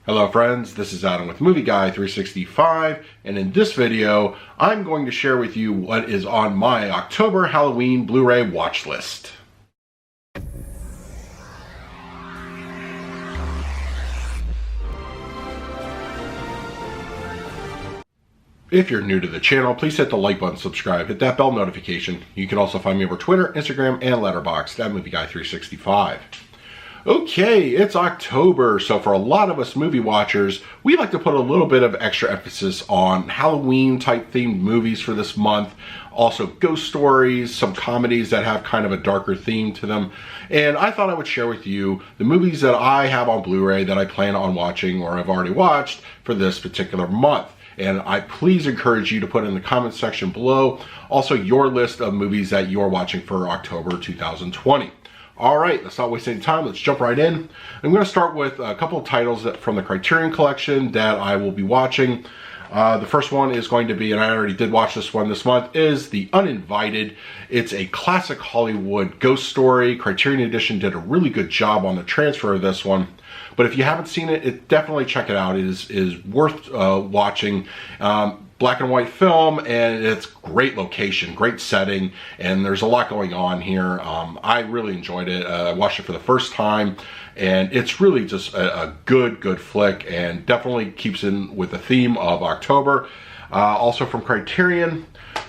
Hello friends, this is Adam with Movie Guy 365, and in this video, I'm going to share with you what is on my October Halloween Blu-ray watch list. If you're new to the channel, please hit the like button, subscribe, hit that bell notification. You can also find me over Twitter, Instagram, and Letterboxd at Movie Guy 365. Okay, it's October, so for a lot of us movie watchers, we like to put a little bit of extra emphasis on Halloween type themed movies for this month. Also ghost stories, some comedies that have kind of a darker theme to them. And I thought I would share with you the movies that I have on Blu-ray that I plan on watching or have already watched for this particular month. And I please encourage you to put in the comment section below also your list of movies that you're watching for October 2020. All right, let's not waste any time. Let's jump right in. I'm going to start with a couple of titles from the Criterion Collection that I will be watching. The first one is going to be, and I already did watch this one this month, is The Uninvited. It's a classic Hollywood ghost story. Criterion Edition did a really good job on the transfer of this one. But if you haven't seen it, definitely check it out. It is worth watching. Black and white film, and it's great location, great setting, and there's a lot going on here. I really enjoyed it. I watched it for the first time, and it's really just a good flick, and definitely keeps in with the theme of October. Also from Criterion,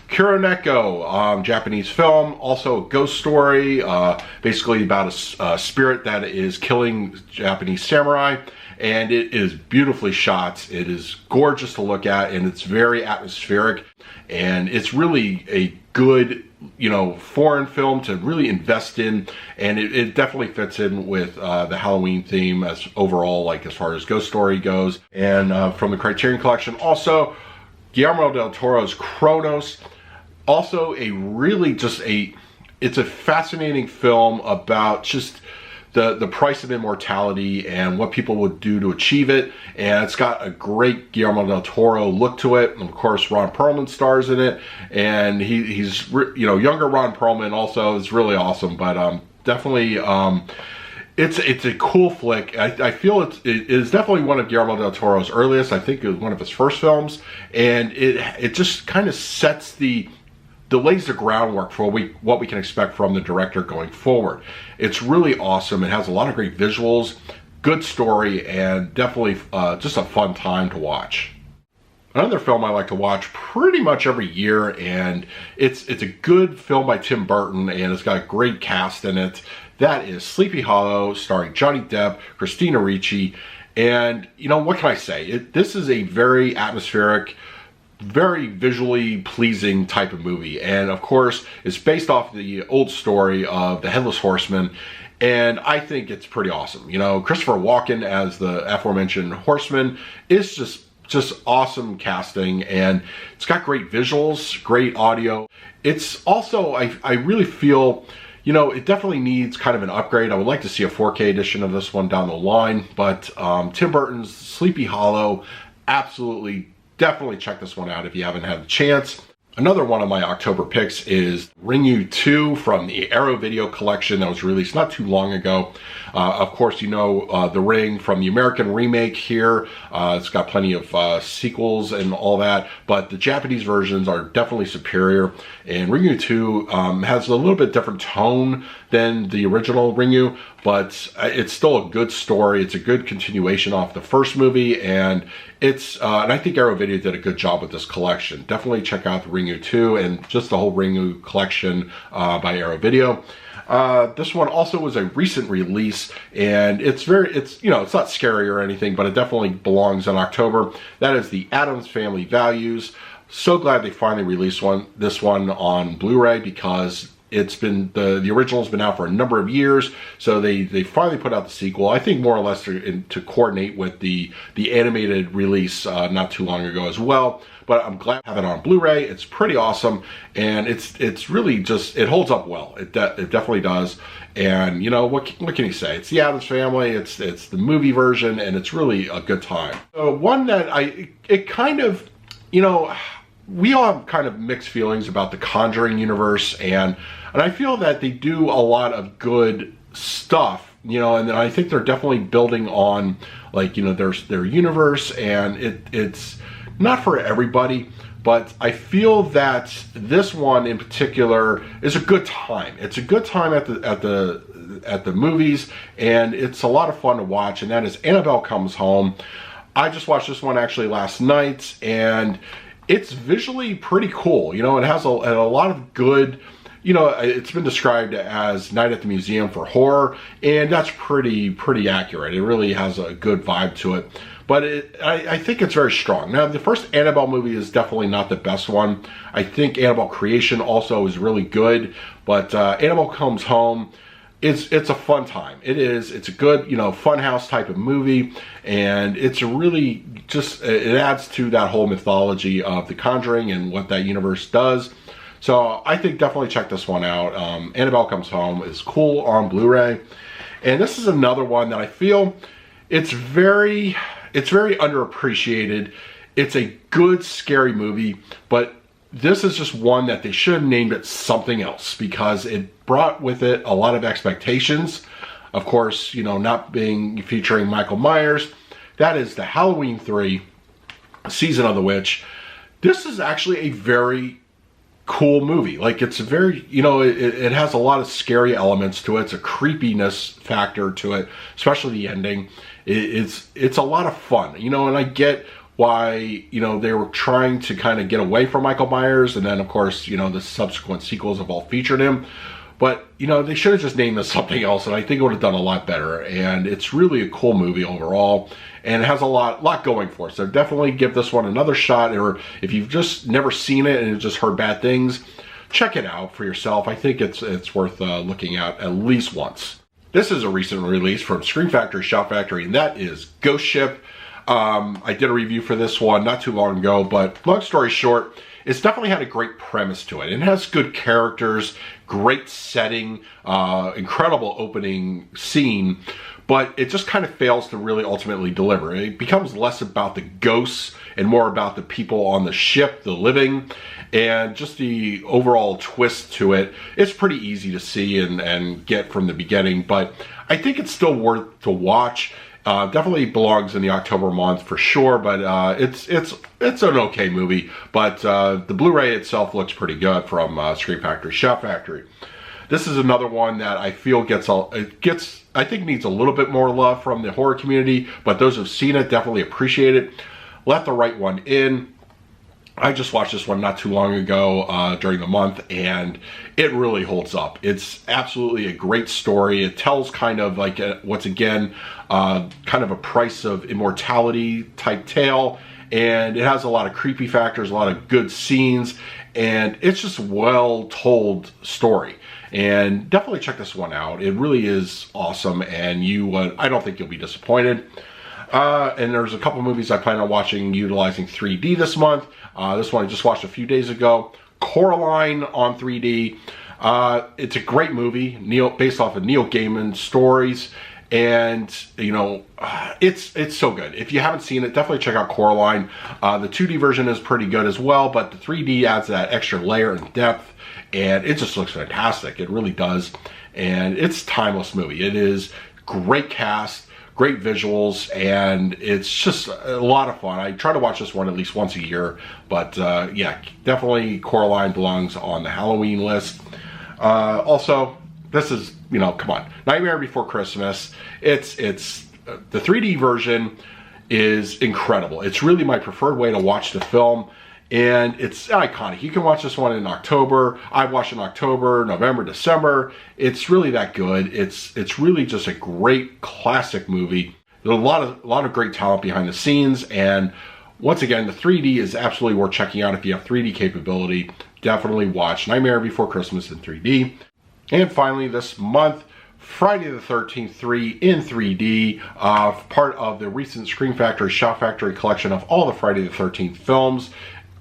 Kuroneko, Japanese film, also a ghost story, basically about a spirit that is killing Japanese samurai. And it is beautifully shot. It is gorgeous to look at, and it's very atmospheric, and it's really a good, foreign film to really invest in, and it definitely fits in with the Halloween theme as overall, like as far as ghost story goes. And from the Criterion Collection, also Guillermo del Toro's Cronos, also a really it's a fascinating film about just the price of immortality and what people would do to achieve it. And it's got a great Guillermo del Toro look to it. And of course, Ron Perlman stars in it. And he's younger Ron Perlman also is really awesome. But definitely, it's a cool flick. I feel it is definitely one of Guillermo del Toro's earliest. I think it was one of his first films. And it just kind of lays the groundwork for what we can expect from the director going forward. It's really awesome. It has a lot of great visuals, good story, and definitely just a fun time to watch. Another film I like to watch pretty much every year, and it's a good film by Tim Burton, and it's got a great cast in it. That is Sleepy Hollow, starring Johnny Depp, Christina Ricci, and what can I say? This is a very atmospheric, very visually pleasing type of movie, and of course it's based off the old story of the Headless Horseman, and I think it's pretty awesome. Christopher Walken as the aforementioned Horseman is just awesome casting, and it's got great visuals, great audio. It's also, I really feel, it definitely needs kind of an upgrade. I would like to see a 4K edition of this one down the line, but Tim Burton's Sleepy Hollow, absolutely, definitely check this one out if you haven't had the chance. Another one of my October picks is Ringu 2 from the Arrow Video Collection that was released not too long ago. Of course, The Ring from the American remake here. It's got plenty of sequels and all that, but the Japanese versions are definitely superior. And Ringu 2 has a little bit different tone than the original Ringu, but it's still a good story. It's a good continuation off the first movie, and and I think Arrow Video did a good job with this collection. Definitely check out the Ringu 2 and just the whole Ringu collection by Arrow Video. This one also was a recent release, and it's not scary or anything, but it definitely belongs in October. That is The Addams Family Values. So glad they finally released this one on Blu-ray, because it's been the original's been out for a number of years, so they finally put out the sequel. I think more or less to coordinate with the animated release not too long ago as well. But I'm glad to have it on Blu-ray. It's pretty awesome, and it's really just, it holds up well. It definitely does. And what can you say? It's the Addams Family. It's the movie version, and it's really a good time. So one that we all have kind of mixed feelings about the Conjuring universe, and I feel that they do a lot of good stuff you know, and I think they're definitely building on, like, you know, their universe, and it's not for everybody, but I feel that this one in particular is a good time. It's a good time at the movies, and it's a lot of fun to watch, and that is Annabelle Comes Home. I just watched this one actually last night, and it's visually pretty cool. You know, it has a lot of good, you know, it's been described as Night at the Museum for horror, and that's pretty accurate. It really has a good vibe to it. But I think it's very strong. Now, the first Annabelle movie is definitely not the best one. I think Annabelle Creation also is really good, but Annabelle Comes Home, it's a fun time. It is. It's a good, you know, funhouse type of movie, and it's really just, it adds to that whole mythology of The Conjuring and what that universe does. So I think definitely check this one out. Annabelle Comes Home is cool on Blu Ray, and this is another one that I feel it's very underappreciated. It's a good scary movie, but this is just one that they should have named it something else, because it brought with it a lot of expectations. Of course, you know, not being featuring Michael Myers. That is the Halloween 3 Season of the Witch. This is actually a very cool movie. Like, it's a very, you know, it has a lot of scary elements to it. It's a creepiness factor to it, especially the ending. It's a lot of fun, you know, and I get why, you know, they were trying to kind of get away from Michael Myers, and then of course, you know, the subsequent sequels have all featured him. But, you know, they should have just named this something else, and I think it would have done a lot better. And it's really a cool movie overall, and it has a lot going for it. So definitely give this one another shot, or if you've just never seen it and you've just heard bad things, check it out for yourself. I think it's worth looking at least once. This is a recent release from Scream Factory, Shout Factory, and that is Ghost Ship. I did a review for this one not too long ago, but long story short, it's definitely had a great premise to it. It has good characters, great setting, incredible opening scene, but it just kind of fails to really ultimately deliver. It becomes less about the ghosts and more about the people on the ship, the living, and just the overall twist to it. It's pretty easy to see and get from the beginning, but I think it's still worth to watch. Definitely belongs in the October month for sure, but it's an okay movie. But the Blu-ray itself looks pretty good from Scream Factory, Shout Factory. This is another one that I feel I think needs a little bit more love from the horror community, but those who've seen it definitely appreciate it. Let the Right One In. I just watched this one not too long ago during the month, and it really holds up. It's absolutely a great story. It tells kind of like what's again kind of a price of immortality type tale, and it has a lot of creepy factors, a lot of good scenes, and it's just a well told story. And definitely check this one out. It really is awesome, and I don't think you'll be disappointed. And there's a couple movies I plan on watching utilizing 3D this month. This one I just watched a few days ago, Coraline on 3D. It's a great movie, based off of Neil Gaiman's stories, and you know, it's so good. If you haven't seen it, definitely check out Coraline. The 2D version is pretty good as well, but the 3D adds that extra layer and depth, and it just looks fantastic. It really does, and it's a timeless movie. It is great cast, great visuals, and it's just a lot of fun. I try to watch this one at least once a year, but yeah, definitely Coraline belongs on the Halloween list. Also, this is, you know, come on, Nightmare Before Christmas. It's the 3D version is incredible. It's really my preferred way to watch the film, and it's iconic. You can watch this one in October. I've watched it in October, November, December. It's really that good. It's really just a great classic movie. There's a lot of great talent behind the scenes, and once again, the 3D is absolutely worth checking out. If you have 3D capability, definitely watch Nightmare Before Christmas in 3D. And finally, this month, Friday the 13th 3 in 3D, part of the recent Scream Factory, Shout Factory collection of all the Friday the 13th films.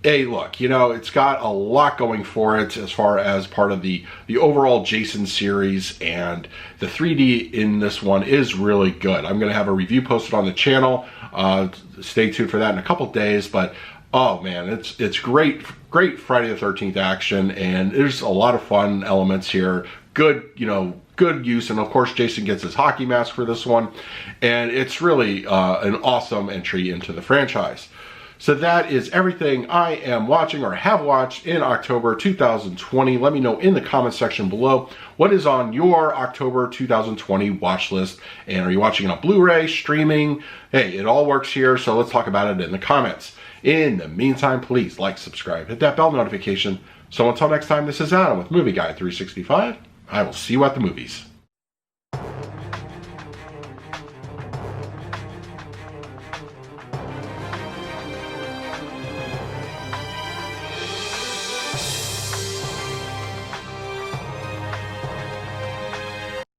Hey, look, you know, it's got a lot going for it as far as part of the overall Jason series, and the 3D in this one is really good. I'm going to have a review posted on the channel. Stay tuned for that in a couple days, but oh man, it's great Friday the 13th action, and there's a lot of fun elements here. Good, you know, good use. And of course, Jason gets his hockey mask for this one, and it's really an awesome entry into the franchise. So that is everything I am watching or have watched in October 2020. Let me know in the comment section below what is on your October 2020 watch list. And are you watching it on Blu-ray, streaming? Hey, it all works here, so let's talk about it in the comments. In the meantime, please like, subscribe, hit that bell notification. So until next time, this is Adam with Movie Guy 365. I will see you at the movies.